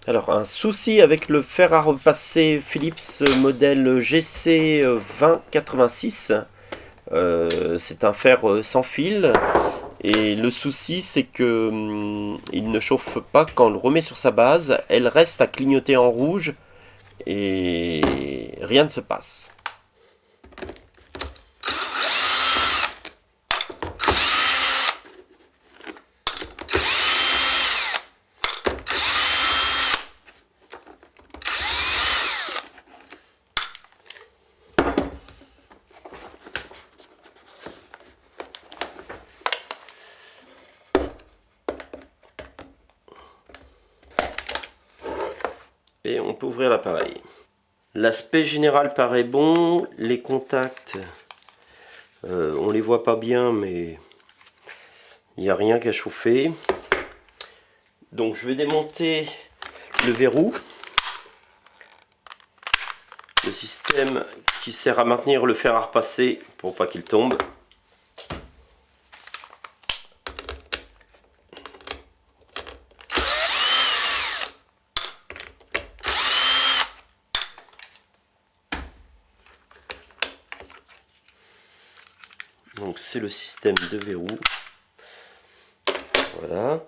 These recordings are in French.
Alors, un souci avec le fer à repasser Philips modèle GC 2086. C'est un fer sans fil. Et le souci, c'est que il ne chauffe pas quand on le remet sur sa base. Elle reste à clignoter en rouge et rien ne se passe. Et on peut ouvrir l'appareil. L'aspect général paraît bon. Les contacts, on les voit pas bien, mais il n'y a rien qu'à chauffer. Donc je vais démonter le verrou. Le système qui sert à maintenir le fer à repasser pour pas qu'il tombe. Donc c'est le système de verrou. Voilà.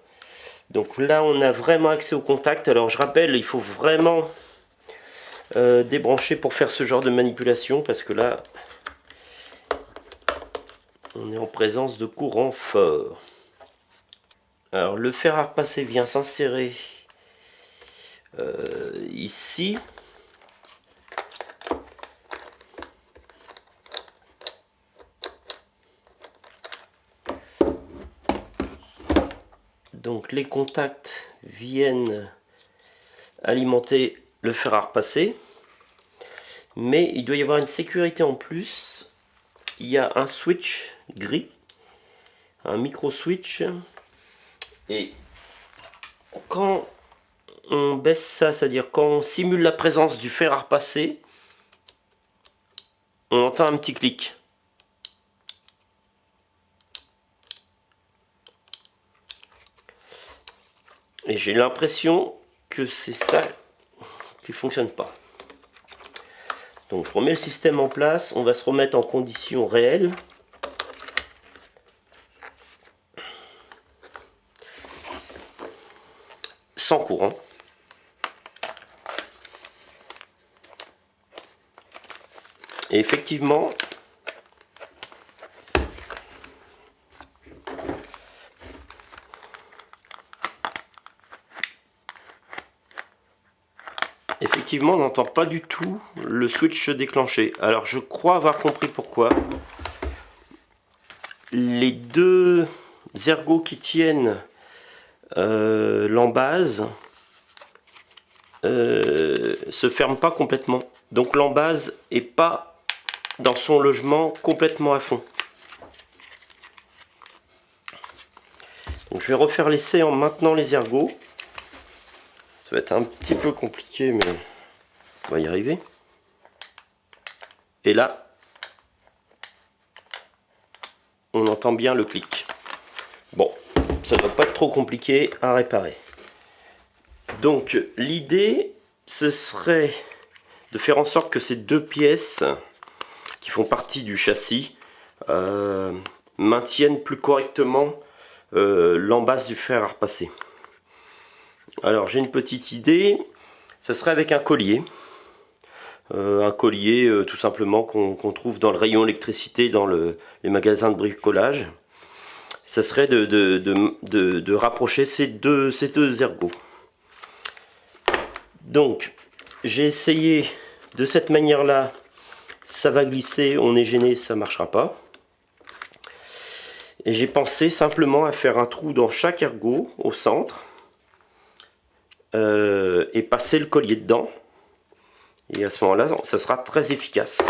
Donc là on a vraiment accès au contact. Alors je rappelle, il faut vraiment débrancher pour faire ce genre de manipulation, parce que là on est en présence de courant fort. Alors le fer à repasser vient s'insérer ici. Donc les contacts viennent alimenter le fer à repasser. Mais il doit y avoir une sécurité en plus. Il y a un switch gris, un micro switch. Et quand on baisse ça, c'est-à-dire quand on simule la présence du fer à repasser, on entend un petit clic. Et j'ai l'impression que c'est ça qui ne fonctionne pas. Donc je remets le système en place, on va se remettre en conditions réelles. Sans courant. Et effectivement, on n'entend pas du tout le switch se déclencher. Alors je crois avoir compris pourquoi. Les deux ergots qui tiennent l'embase se ferment pas complètement. Donc l'embase est pas dans son logement complètement à fond. Donc je vais refaire l'essai en maintenant les ergots. Ça va être un petit peu compliqué, mais on va y arriver. Et là, on entend bien le clic. Bon, ça ne doit pas être trop compliqué à réparer. Donc l'idée, ce serait de faire en sorte que ces deux pièces qui font partie du châssis maintiennent plus correctement l'embase du fer à repasser. Alors j'ai une petite idée, ce serait avec un collier. Tout simplement qu'on trouve dans le rayon électricité dans les magasins de bricolage. Ça serait de rapprocher ces deux ergots. Donc j'ai essayé de cette manière là, ça va glisser, on est gêné, ça marchera pas. Et j'ai pensé simplement à faire un trou dans chaque ergot au centre et passer le collier dedans. Et à ce moment-là, ça sera très efficace.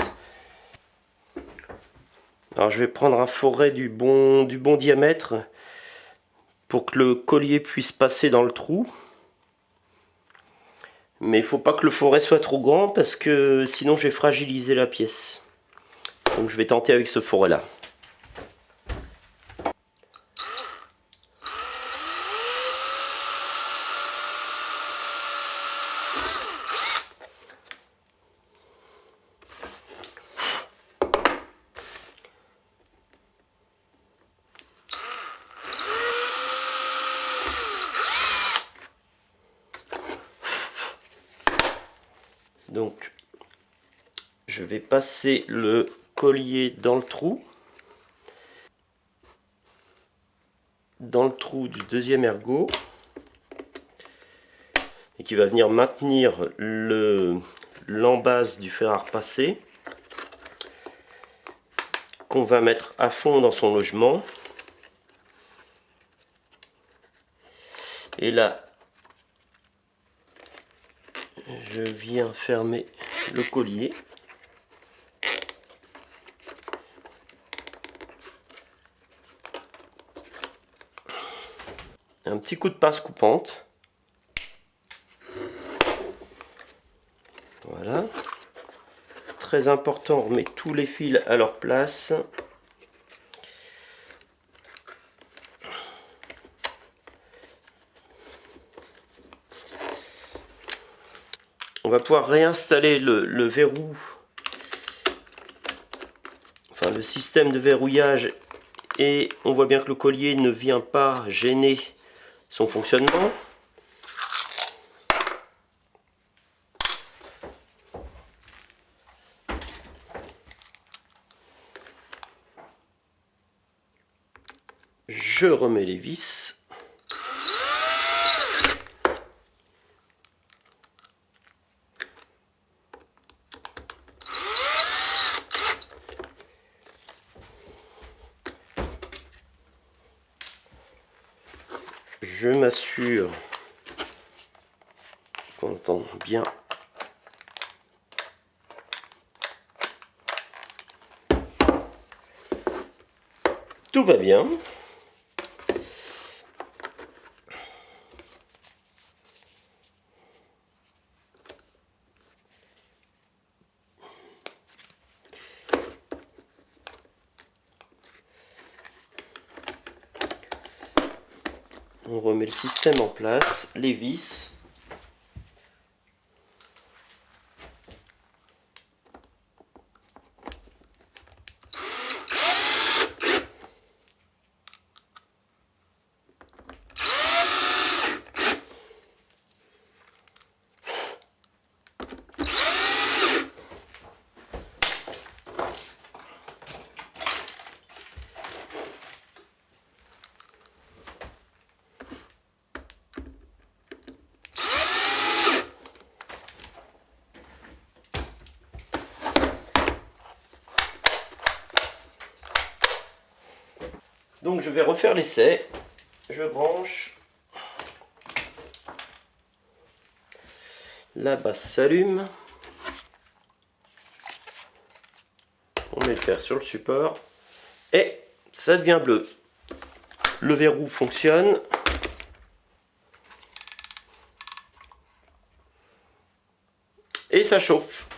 Alors je vais prendre un forêt du bon diamètre pour que le collier puisse passer dans le trou. Mais il ne faut pas que le forêt soit trop grand parce que sinon je vais fragiliser la pièce. Donc je vais tenter avec ce forêt-là. Donc je vais passer le collier dans le trou du deuxième ergot, et qui va venir maintenir l'embase du fer à repasser qu'on va mettre à fond dans son logement. Et là, je viens fermer le collier. Un petit coup de pince coupante. Voilà. Très important, on remet tous les fils à leur place. On va pouvoir réinstaller le verrou, enfin le système de verrouillage, et on voit bien que le collier ne vient pas gêner son fonctionnement. Je remets les vis. Je m'assure qu'on entend bien. Tout va bien. On remet le système en place, les vis. Donc je vais refaire l'essai. Je branche. La basse s'allume. On met le fer sur le support. Et ça devient bleu. Le verrou fonctionne. Et ça chauffe.